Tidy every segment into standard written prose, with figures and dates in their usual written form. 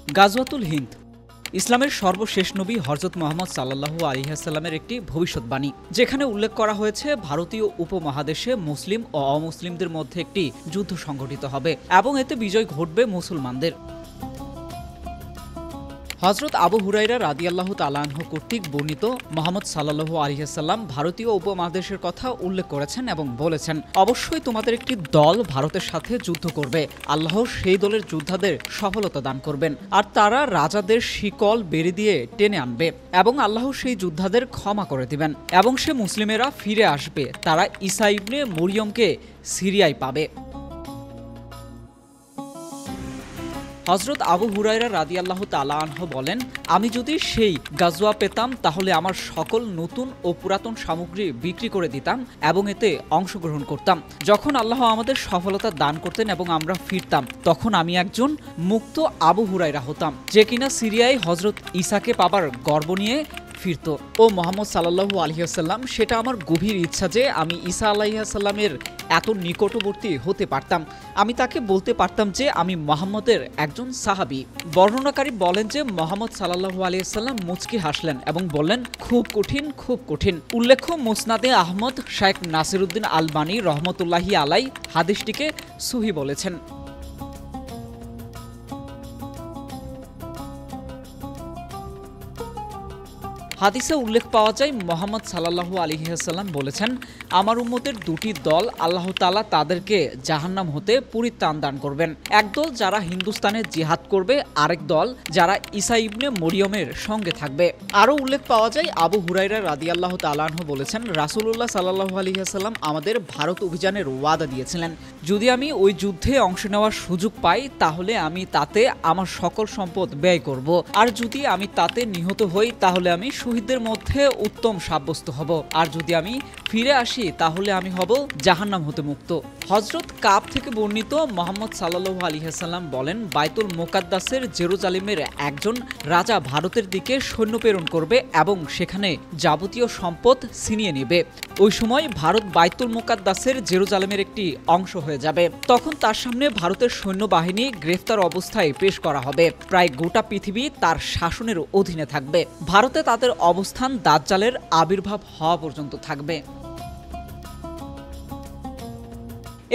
গাজওয়াতুল হিন্দ ইসলামের সর্বশেষ নবী হযরত মুহাম্মদ সাল্লাল্লাহু আলাইহি ওয়াসাল্লামের একটি ভবিষ্যৎবাণী, যেখানে উল্লেখ করা হয়েছে ভারতীয় উপমহাদেশে মুসলিম ও অমুসলিমদের মধ্যে একটি যুদ্ধ সংঘটিত হবে এবং এতে বিজয় ঘটবে মুসলমানদের। হযরত আবু হুরায়রা রাদিয়াল্লাহু তাআলা আনহু কর্তৃক বর্ণিত মুহাম্মদ সাল্লাল্লাহু আলাইহি ওয়াসাল্লাম ভারতীয় উপমহাদেশের কথা উল্লেখ করেছেন এবং বলেছেন, অবশ্যই তোমাদের একটি দল ভারতের সাথে যুদ্ধ করবে। আল্লাহ সেই দলের যোদ্ধাদের সফলতা দান করবেন আর তারা রাজাদের শিকল বেড়ি দিয়ে টেনে আনবে এবং আল্লাহ সেই যোদ্ধাদের ক্ষমা করে দিবেন এবং সে মুসলিমেরা ফিরে আসবে। তারা ঈসা ইবনে মরিয়মকে সিরিয়ায় পাবে। হযরত আবু হুরায়রা রাদিয়াল্লাহু তাআলা আনহু বলেন, আমি যদি সেই গাজওয়া পেতাম তাহলে আমার সকল নতুন ও পুরাতন সামগ্রী বিক্রি করে দিতাম এবং এতে অংশগ্রহণ করতাম। যখন আল্লাহ আমাদের সফলতা দান করতেন এবং আমরা ফিরতাম, তখন আমি একজন মুক্ত আবু হুরায়রা হতাম, যে কিনা সিরিয়ায় হযরত ঈসাকে পাবার গর্ব নিয়ে ফিরত। ও মুহাম্মদ সাল্লাল্লাহু আলাইহি ওয়াসাল্লাম, সেটা আমার গভীর ইচ্ছা যে আমি ঈসা আলাইহিস সালামের এত নিকটবর্তী হতে পারতাম। আমি তাকে বলতে পারতাম যে আমি মুহাম্মদের একজন সাহাবী। বর্ণনাকারী বলেন যে মুহাম্মদ সাল্লাল্লাহু আলাইহি ওয়াসাল্লাম মুচকি হাসলেন এবং বললেন, খুব কঠিন, খুব কঠিন। উল্লেখ্য, মুসনাদে আহমদ শাইখ নাসিরউদ্দিন আলবানী রহমতুল্লাহি আলাই হাদিসটিকে সহিহ বলেছেন। হাদিসে উল্লেখ পাওয়া যায়, মুহাম্মদ সাল্লাল্লাহু আলাইহি ওয়াসাল্লাম বলেছেন, আমার উম্মতের দুটি দল আল্লাহ তাআলা তাদেরকে জাহান্নাম হতে পরিত্রাণ দান করবেন। একদল যারা হিন্দুস্তানে জিহাদ করবে, আরেক দল যারা ঈসা ইবনে মরিয়মের সঙ্গে থাকবে। আরও উল্লেখ পাওয়া যায়, আবু হুরায়রা রাদিয়াল্লাহু তাআলা আনহু বলেছেন, রাসূলুল্লাহ সাল্লাল্লাহু আলাইহি ওয়াসাল্লাম আমাদের ভারত অভিযানের ওয়াদা দিয়েছিলেন, যদি আমি ওই যুদ্ধে অংশ নেওয়ার সুযোগ পাই তাহলে আমি তাতে আমার সকল সম্পদ ব্যয় করব, আর যদি আমি তাতে নিহত হই তাহলে আমি শহীদদের মধ্যে উত্তম সাব্যস্ত হব, আর যদি আমি ফিরে আসি তাহলে আমি হব জাহান্নাম হতে মুক্ত। হযরত কাব থেকে বর্ণিত, মুহাম্মদ সাল্লাল্লাহু আলাইহি ওয়াসাল্লাম বলেন, বাইতুল মুকাদ্দাসের জেরুজালেমের একজন রাজা ভারতের দিকে সৈন্য প্রেরণ করবে এবং সেখানে যাবতীয় সম্পদ ছিনিয়ে নেবে। ওই সময় ভারত বাইতুল মুকাদ্দাসের জেরুজালেমের একটি অংশ হয়ে যাবে। তখন তার সামনে ভারতের সৈন্যবাহিনী গ্রেফতার অবস্থায় পেশ করা হবে। প্রায় গোটা পৃথিবী তার শাসনের অধীনে থাকবে। ভারতে তাদের অবস্থান দাজ্জালের আবির্ভাব হওয়া পর্যন্ত থাকবে।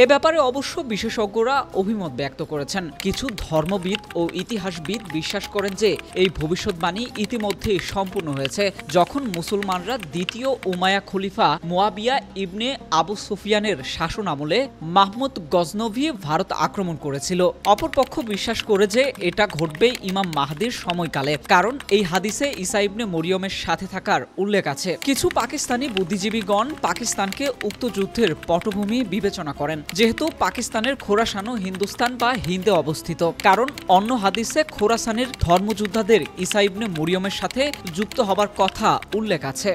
এ ব্যাপারে অবশ্য বিশেষজ্ঞরা অভিমত ব্যক্ত করেছেন। কিছু ধর্মবিদ ও ইতিহাসবিদ বিশ্বাস করেন যে এই ভবিষ্যৎবাণী ইতিমধ্যেই সম্পূর্ণ হয়েছে, যখন মুসলমানরা দ্বিতীয় উমাইয়া খলিফা মুয়াবিয়া ইবনে আবু সুফিয়ানের শাসন আমলে মাহমুদ গজনভি ভারত আক্রমণ করেছিল। অপরপক্ষ বিশ্বাস করে যে এটা ঘটবে ইমাম মাহদির সময়কালে, কারণ এই হাদিসে ঈসা ইবনে মরিয়মের সাথে থাকার উল্লেখ আছে। কিছু পাকিস্তানি বুদ্ধিজীবীগণ পাকিস্তানকে উক্ত যুদ্ধের পটভূমি বিবেচনা করেন, যেহেতু পাকিস্তানের খোরাসানও হিন্দুস্তান বা হিন্দে অবস্থিত, কারণ অন্য হাদিসে খোরাসানের ধর্মযোদ্ধাদের ঈসা ইবনে মরিয়মের সাথে যুক্ত হবার কথা উল্লেখ আছে।